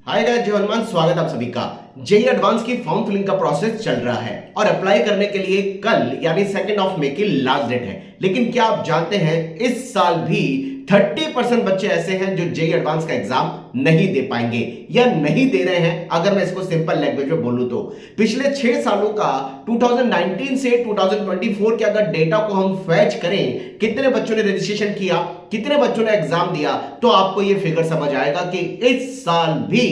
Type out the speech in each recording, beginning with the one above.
Hi guys, जय हनुमान। स्वागत आप सभी का। जेई एडवांस की फॉर्म फिलिंग का प्रोसेस चल रहा है और अप्लाई करने के लिए कल यानी 2 मई की लास्ट डेट है। लेकिन क्या आप जानते हैं इस साल भी 30% बच्चे ऐसे हैं जो जेई एडवांस का एग्जाम नहीं दे पाएंगे या नहीं दे रहे हैं। अगर मैं इसको सिंपल लैंग्वेज में बोलूं तो पिछले 6 सालों का 2019 से 2024 के अगर डेटा को हम फैच करें, कितने बच्चों ने रजिस्ट्रेशन किया, कितने बच्चों ने एग्जाम दिया, तो आपको यह फिगर समझ आएगा कि इस साल भी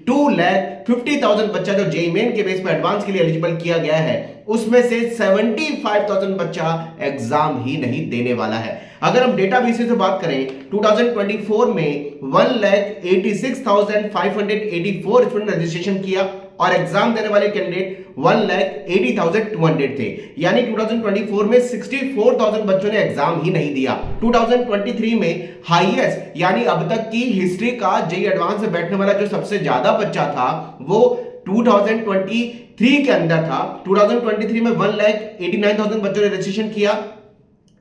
2,50,000 बच्चा जो जेईई मेन के बेस पर एडवांस के लिए एलिजिबल किया गया है, उसमें से 75,000 बच्चा एग्जाम ही नहीं देने वाला है। अगर हम डेटा बेसिस से बात करें, 2024 में 1,86,584 स्टूडेंट रजिस्ट्रेशन किया और एग्जाम देने वाले कैंडिडेट 1,80,200 थे। यानी 2024 में 64,000 बच्चों ने एग्जाम ही नहीं दिया। 2023 में हाईएस्ट यानी अब तक की हिस्ट्री का जेईई एडवांस में बैठने वाला जो सबसे ज्यादा बच्चा था वो 2023 के अंदर था। 2023 में 1,89,000 बच्चों ने रजिस्ट्रेशन किया,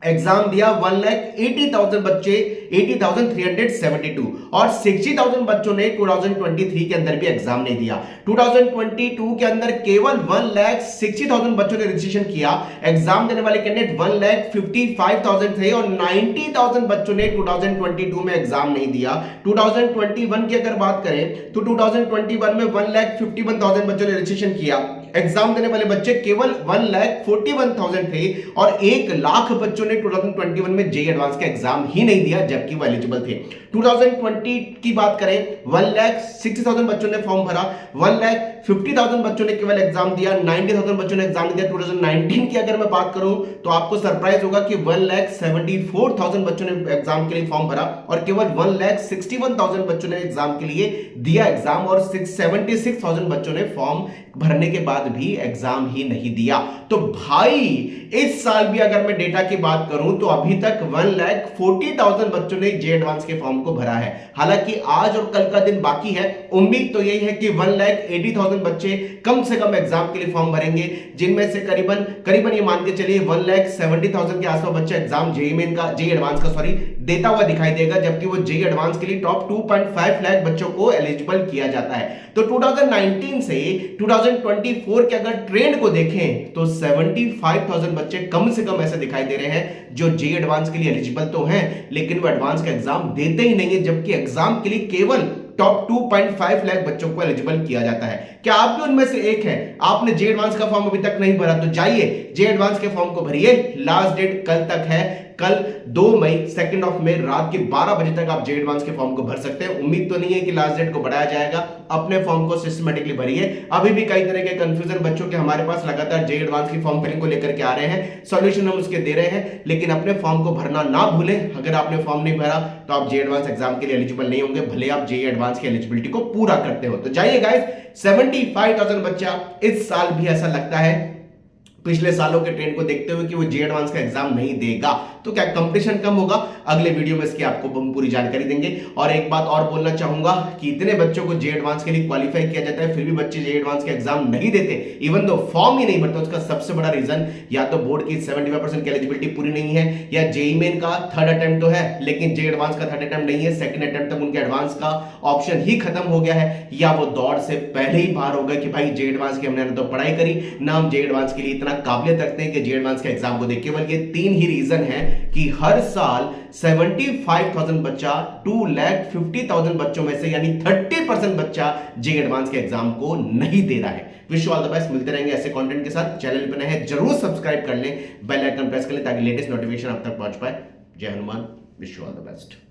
एग्जाम दिया 1,80,000 बच्चे, 80,372 और 60,000 बच्चों ने 2023 के अंदर भी एग्जाम नहीं दिया। 2022 के अंदर केवल 1,60,000 बच्चों ने रजिस्ट्रेशन किया, एग्जाम देने वाले कैंडिडेट 1,55,000 थे और 90,000 बच्चों ने 2022 में एग्जाम नहीं दिया। 2021 की अगर बात करें तो 2021 में 1,51,000 बच्चों ने रजिस्ट्रेशन किया, एग्जाम देने वाले बच्चे केवल 1,41,000 थे और 1,00,000 बच्चों ने 2021 में जेईई एडवांस का एग्जाम ही नहीं दिया जबकि वो एलिजिबल थे। 2020 की बात करें, 1,60,000 बच्चों ने फॉर्म भरा, 1,50,000 बच्चों ने केवल एग्जाम दिया, 90,000 बच्चों ने एग्जाम दिया। 2019 की अगर मैं बात करूं तो आपको सरप्राइज होगा कि 1,74,000 बच्चों ने एग्जाम के लिए फॉर्म भरा और केवल 1,61,000 बच्चों ने एग्जाम के लिए दिया एग्जाम और 76,000 बच्चों ने फॉर्म भरने के बाद भी एग्जाम ही नहीं दिया। तो भाई इस साल भी अगर मैं डेटा की बात करूं तो अभी तक 1,40,000 बच्चों ने जेईई एडवांस के फॉर्म को भरा है। हालांकि आज और कल का दिन बाकी है। उम्मीद तो यही है कि 1,80,000 बच्चे कम से कम एग्जाम के लिए फॉर्म भरेंगे, जिनमें से करीबन ये मान के चलिए 1,70,000 के आसपास बच्चे एग्जाम जेईई एडवांस का देता हुआ दिखाई देगा, जबकि वो जेईई एडवांस के लिए टॉप 2.5 लाख बच्चों को एलिजिबल किया जाता है। तो 2019 से 2024 के अगर ट्रेंड को देखें तो 75,000 बच्चे कम से कम ऐसे दिखाई दे रहे हैं जो जेईई एडवांस के लिए एलिजिबल तो हैं लेकिन वो एडवांस का एग्जाम देते ही नहीं है, जबकि एग्जाम के लिए केवल टॉप 2.5 लाख बच्चों को एलिजिबल किया जाता है। क्या आप भी उनमें से एक हैं? आपने जेईई एडवांस का फॉर्म अभी तक नहीं भरा तो जाइए जेईई एडवांस के फॉर्म को भरिए। लास्ट डेट कल तक है, कल 2 मई 2 मई रात के 12 बजे तक आप जेईई एडवांस के फॉर्म को भर सकते हैं। उम्मीद तो नहीं है कि लास्ट डेट को बढ़ाया जाएगा। अपने फॉर्म को सिस्टमेटिकली भरिए। अभी भी कई तरह के कंफ्यूजन बच्चों के हमारे पास लगातार जेईई एडवांस की फॉर्म फिलिंग को लेकर के आ रहे हैं, सॉल्यूशन हम उसके दे रहे हैं, लेकिन अपने फॉर्म को भरना ना भूलें। अगर आपने फॉर्म नहीं भरा तो आप जेईई एडवांस एग्जाम के लिए एलिजिबल नहीं होंगे, भले आप जेईई एडवांस की एलिजिबिलिटी को पूरा करते हो। तो जाइए गाइस, 75,000 बच्चा इस साल भी ऐसा लगता है पिछले सालों के ट्रेंड को देखते हुए कि वो जेईई एडवांस का एग्जाम नहीं देगा। तो क्या कंपटीशन कम होगा? अगले वीडियो में इसकी आपको पूरी जानकारी देंगे। और एक बात और बोलना चाहूंगा कि इतने बच्चों को जेईई एडवांस के लिए क्वालिफाई किया जाता है, फिर भी बच्चे जेईई एडवांस के एग्जाम नहीं देते, इवन दो फॉर्म ही नहीं भरते। उसका सबसे बड़ा रीजन या तो बोर्ड की 75% की एलिजिबिलिटी पूरी नहीं है, या जेईई मेन का थर्ड अटेम्प्ट तो है लेकिन जेईई एडवांस का थर्ड अटेम्प्ट नहीं है, सेकंड अटेम्प्ट तक उनके एडवांस का ऑप्शन ही खत्म हो गया है, या वो दौड़ से पहले ही बाहर हो गया कि भाई जेईई एडवांस की हमने तो पढ़ाई करी ना, हम जेईई एडवांस के लिए इतना काबिलियत रखते हैं कि जेईई एडवांस के एग्जाम को देख। केवल ये 3 ही रीजन है कि हर साल 75,000 बच्चा 2,50,000 बच्चों में से यानी 30% बच्चा जेईई एडवांस के एग्जाम को नहीं दे रहा है। Wish you all the best. मिलते रहेंगे ऐसे कंटेंट के साथ। चैनल पर नए हैं जरूर सब्सक्राइब कर लें, बेल आइकन प्रेस कर लें ताकि लेटेस्ट नोटिफिकेशन आप तक पहुंच पाए। जय Hanuman. Wish you all the best.